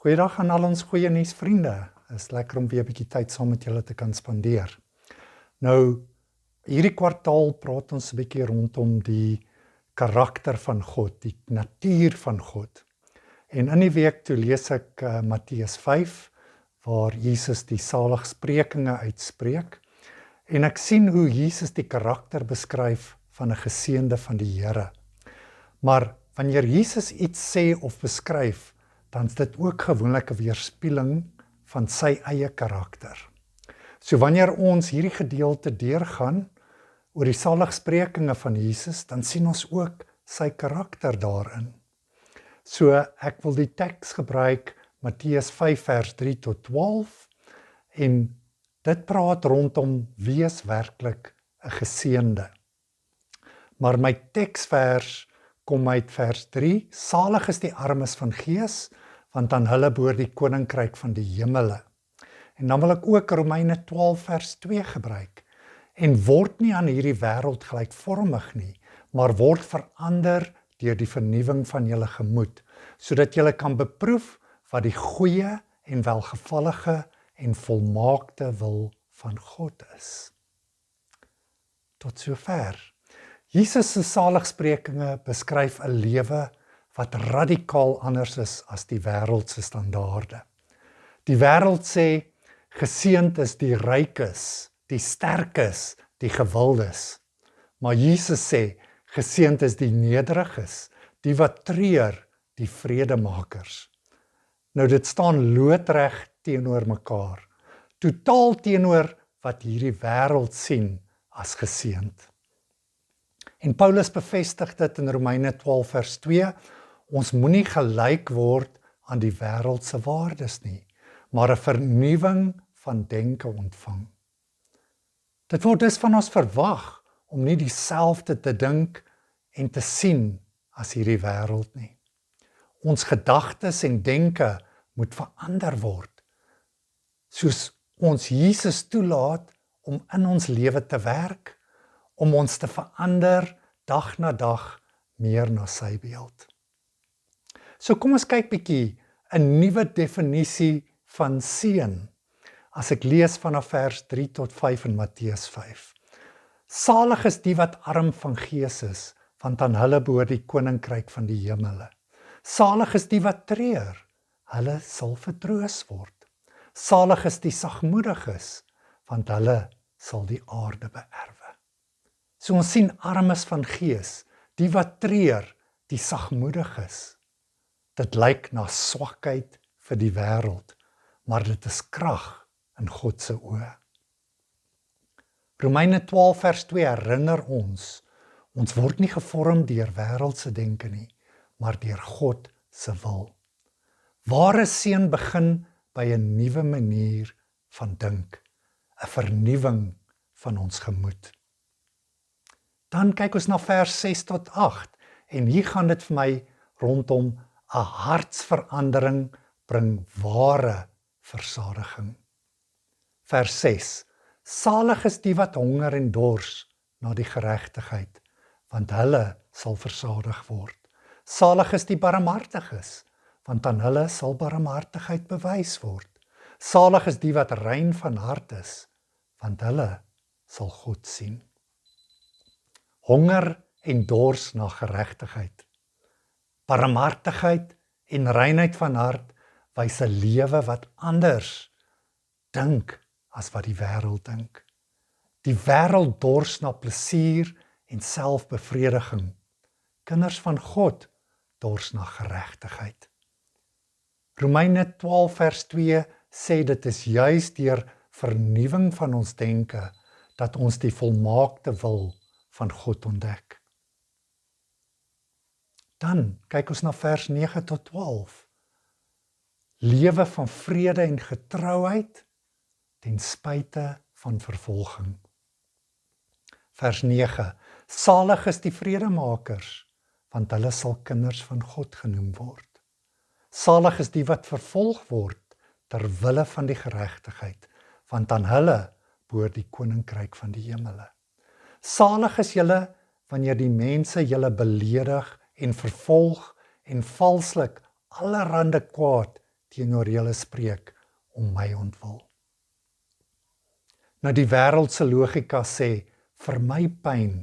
Goeiedag aan al ons goeie nuusvriende. Is lekker om weer 'n bietjie tyd saam met julle te kan spandeer. Nou, hierdie kwartaal praat ons 'n bietjie rondom die karakter van God, die natuur van God. En in die week toe lees ek Matteus 5, waar Jesus die saligsprekinge uitspreek. En ek sien hoe Jesus die karakter beskryf van 'n geseënde van die Here. Maar wanneer Jesus iets sê of beskryf, dan is dit ook gewoonlik 'n weerspieëling van sy eie karakter. So wanneer ons hierdie gedeelte deurgaan oor die saligsprekinge van Jesus, dan sien ons ook sy karakter daarin. So ek wil die teks gebruik, Matteus 5 vers 3 tot 12, en dit praat rondom wie is werklik 'n geseënde. Maar my teksvers kom uit vers 3, salig is die armes van gees, want aan hulle behoort die koninkryk van die hemele. En dan wil ek ook Romeine 12 vers 2 gebruik. En word nie aan hierdie wêreld gelykvormig nie, maar word verander deur die vernuwing van julle gemoed, sodat julle kan beproef wat die goeie en welgevallige en volmaakte wil van God is. Tot sover. Jesus se saligsprekinge beskryf 'n lewe wat radikaal anders is as die wêreld se standaarde. Die wêreld sê, geseënd is die rykes, die sterkes, die gewildes. Maar Jesus sê, geseënd is die nederiges, die wat treur, die vredemakers. Nou dit staan loodreg teenoor mekaar, totaal teenoor wat hierdie wêreld sien as geseënd. En Paulus bevestig dit in Romeine 12 vers 2, ons moenie gelyk word aan die wêreld se waardes nie, maar 'n vernuwing van denke ontvang. Dit word dus van ons verwag om nie dieselfde te dink en te sien as hierdie wêreld nie. Ons gedagtes en denke moet verander word, soos ons Jesus toelaat om in ons lewe te werk, om ons te verander dag na dag meer na sy beeld. So kom ons kyk bietjie 'n nuwe definisie van seën. As ek lees vanaf vers 3 tot 5 in Matteus 5. Salig is die wat arm van gees is, want aan hulle behoort die koninkryk van die hemele. Salig is die wat treur, hulle sal vertroos word. Salig is die sagmoediges, want hulle sal die aarde beerwe. So ons sien armes van gees, die wat treur, die sagmoediges. Dit lyk na swakheid vir die wêreld, maar dit is krag in God se oë. Romeine 12 vers 2 herinner ons word nie gevorm deur wêreldse denke nie, maar deur God se wil. Ware seën begin by 'n nuwe manier van dink, 'n vernuwing van ons gemoed. Dan kyk ons na vers 6 tot 8, en hier gaan dit vir my rondom 'n hartsverandering bring ware versadiging. Vers 6. Salig is die wat honger en dors na die geregtigheid, want hulle sal versadig word. Salig is die barmhartiges, want aan hulle sal barmhartigheid bewys word. Salig is die wat rein van hart is, want hulle sal God sien. Honger en dors na geregtigheid. Barmhartigheid en reinheid van hart wys 'n lewe wat anders dink as wat die wêreld dink. Die wêreld dors na plesier en selfbevrediging. Kinders van God dors na geregtigheid. Romeine 12 vers 2 sê dit is juis deur vernuwing van ons denke dat ons die volmaakte wil van God ontdek. Dan kyk ons na vers 9 tot 12. Lewe van vrede en getrouheid ten spyte van vervolging. Vers 9. Salig is die vredemakers, want hulle sal kinders van God genoem word. Salig is die wat vervolg word ter wille van die geregtigheid, want aan hulle behoort die koninkryk van die hemele. Salig is julle wanneer die mense julle beledig en vervolg en valslik allerhande kwaad teenoor julle spreek om my ontwil. Nou die wêreldse logika sê, vir my pyn,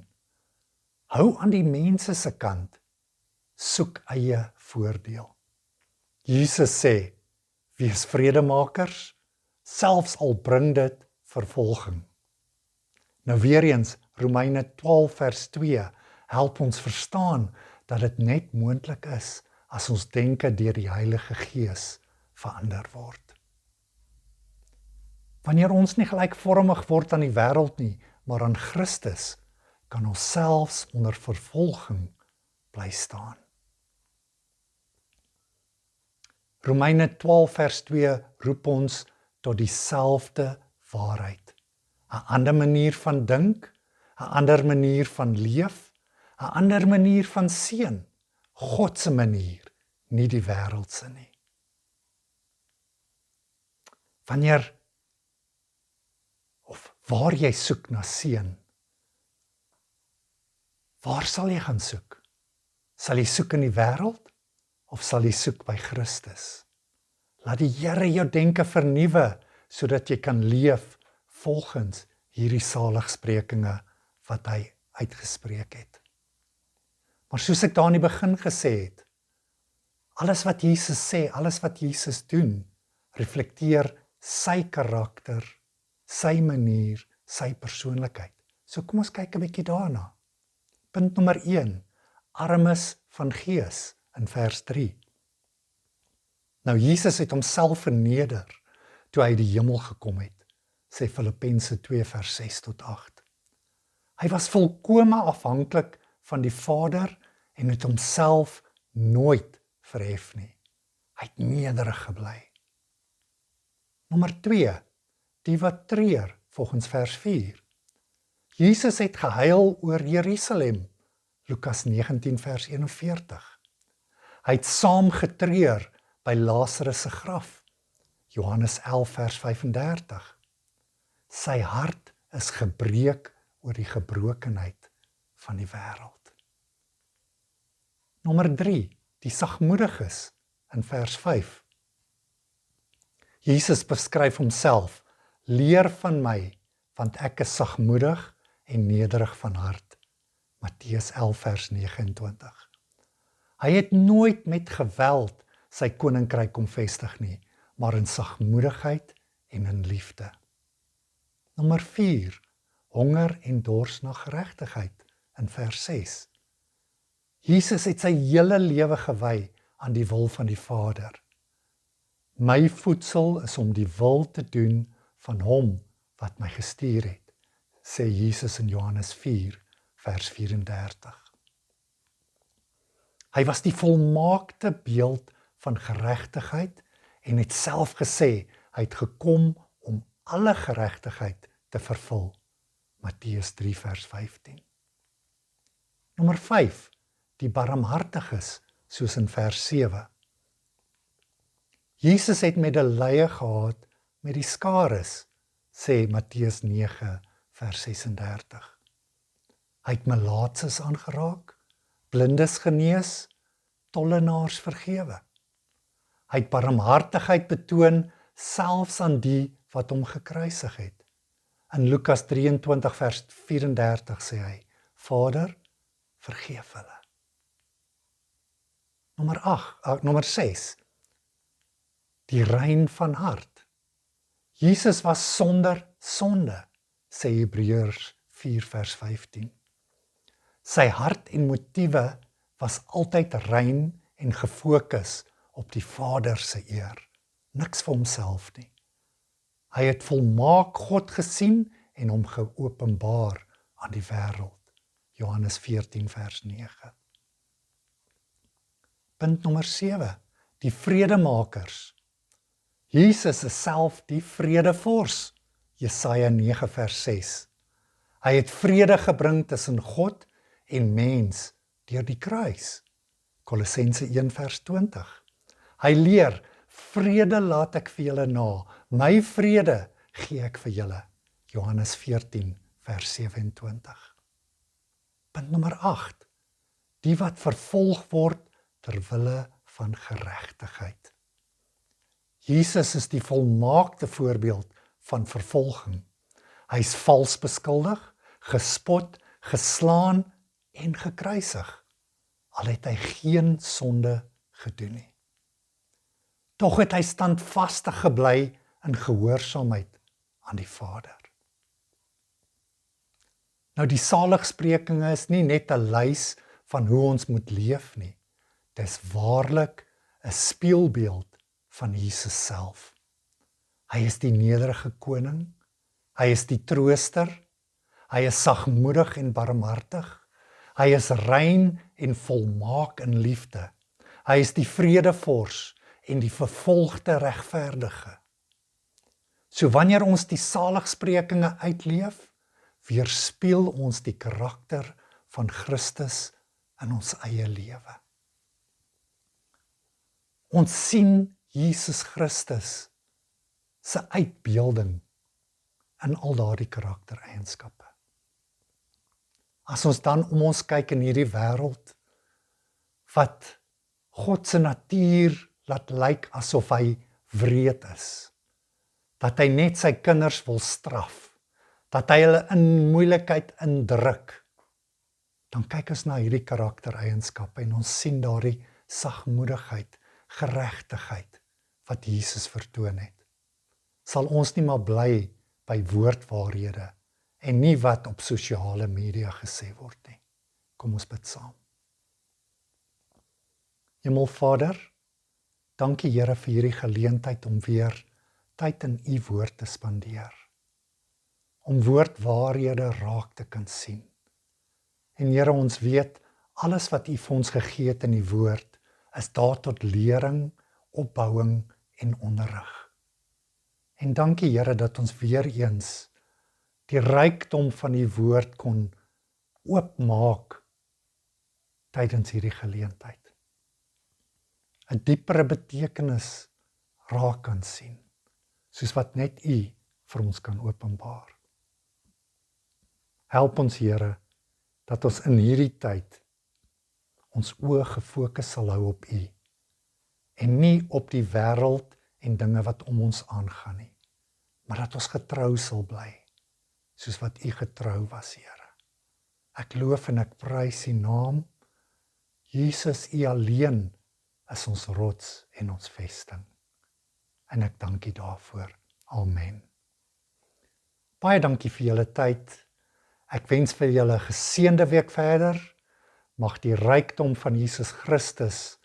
hou aan die mense se kant, soek eie voordeel. Jesus sê, wees vredemakers, selfs al bring dit vervolging. Nou weer eens, Romeine 12 vers 2, help ons verstaan dat dit net moontlik is as ons denke deur die Heilige Gees verander word. Wanneer ons nie gelykvormig word aan die wêreld nie, maar aan Christus, kan ons selfs onder vervolging bly staan. Romeine 12 vers 2 roep ons tot dieselfde waarheid. 'n ander manier van dink, 'n ander manier van leef, 'n ander manier van seën, God se manier, nie die wêreld se nie. Wanneer of waar jy soek na seën, waar sal jy gaan soek? Sal jy soek in die wêreld of sal jy soek by Christus? Laat die Here jou denke vernuwe sodat jy kan leef volgens hierdie saligsprekinge wat hy uitgespreek het. Maar soos ek daar in die begin gesê het, alles wat Jesus sê, alles wat Jesus doen, reflekteer sy karakter, sy manier, sy persoonlikheid. So kom ons kyk 'n bietjie daarna. Punt nommer 1, armes van gees in vers 3. Nou Jesus het homself verneder toe hy die hemel gekom het, sê Filippense 2 vers 6 tot 8. Hy was volkome afhanklik van die Vader en het homself nooit verhef nie. Hy het nederig gebly. Nommer 2, die wat treur volgens vers 4. Jesus het gehuil oor Jerusalem, Lukas 19 vers 41. Hy het saam getreur by Lazarus se graf, Johannes 11 vers 35. Sy hart is gebreek oor die gebrokenheid van die wêreld. Nommer 3, die sagmoediges in vers 5. Jesus beskryf homself, leer van my, want ek is sagmoedig en nederig van hart. Matteus 11 vers 29. Hy het nooit met geweld sy koninkryk kom vestig nie, maar in sagmoedigheid en in liefde. Nommer 4, honger en dors na geregtigheid in vers 6. Jesus het sy hele lewe gewy aan die wil van die Vader. My voedsel is om die wil te doen van hom wat my gestuur het, sê Jesus in Johannes 4 vers 34. Hy was die volmaakte beeld van geregtigheid en het self gesê hy het gekom om alle geregtigheid te vervul. Matteus 3 vers 15. Nommer 5, die barmhartiges, soos in vers 7. Jesus het medelee gehad met die skares, sê Matteus 9 vers 36. Hy het melaatses aangeraak, blindes genees, tollenaars vergewe. Hy het barmhartigheid betoon selfs aan die wat hom gekruisig het. In Lukas 23 vers 34 sê hy, Vader, vergeef hulle. Nommer 6, die rein van hart. Jesus was sonder sonde, sê Hebreërs 4 vers 15. Sy hart en motiewe was altyd rein en gefokus op die Vader se eer, niks vir homself nie. Hy het volmaak God gesien en hom geopenbaar aan die wêreld. Johannes 14 vers 9. Punt nommer 7, die vredemakers. Jesus is self die vredevors, Jesaja 9 vers 6. Hy het vrede gebring tussen God en mens deur die kruis, Kolossense 1 vers 20. Hy leer, vrede laat ek vir julle na, my vrede gee ek vir julle, Johannes 14 vers 27. Punt nommer 8, die wat vervolg word ter wille van geregtigheid. Jesus is die volmaakte voorbeeld van vervolging. Hy is vals beskuldig, gespot, geslaan en gekruisig. Al het hy geen sonde gedoen nie. Tog het hy standvastig gebly in gehoorsaamheid aan die Vader. Nou die saligsprekinge is nie net 'n lys van hoe ons moet leef nie. Dis waarlik 'n spieelbeeld van Jesus self. Hy is die nederige koning, hy is die trooster, hy is sagmoedig en barmhartig, hy is rein en volmaak in liefde, hy is die vredevors en die vervolgde regverdige. So wanneer ons die saligsprekinge uitleef, weerspieël ons die karakter van Christus in ons eie lewe. Ons sien Jesus Christus se uitbeelding in al daardie karaktereienskappe. As ons dan om ons kyk in hierdie wêreld, wat God se natuur laat lyk asof hy wreed is, dat hy net sy kinders wil straf, dat hy hulle in moeilikheid indruk, dan kyk ons na hierdie karaktereienskappe en ons sien daardie sagmoedigheid, geregtigheid wat Jesus vertoon het. Sal ons nie maar bly by woordwaarhede en nie wat op sosiale media gesê word nie. Kom ons bid saam. Hemelvader, dankie Here vir hierdie geleentheid om weer tyd in U woord te spandeer. Om woordwaarhede raak te kan sien. En Here, ons weet, alles wat U vir ons gegee het in die woord, is daar tot lering, opbouing en onderrig. En dankie Here dat ons weer eens die rykdom van die woord kon oopmaak tydens hierdie geleentheid. 'n diepere betekenis raak kan sien, soos wat net U vir ons kan openbaar. Help ons Here, dat ons in hierdie tyd ons oë gefokus sal hou op U, en nie op die wêreld en dinge wat om ons aangaan nie, maar dat ons getrou sal bly, soos wat U getrou was, Here. Ek loof en ek prys U naam. Jesus, U alleen is ons rots en ons vesting. En ek dank U daarvoor. Amen. Baie dankie vir julle tyd. Ek wens vir julle 'n geseënde week verder. Mag die rykdom van Jesus Christus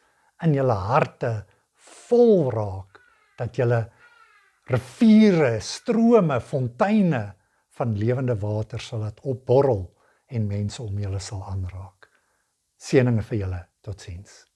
in julle harte vol raak, dat julle riviere, strome, fonteine van lewende water sal laat opborrel en mense om julle sal aanraak. Seëninge vir julle. Totsiens.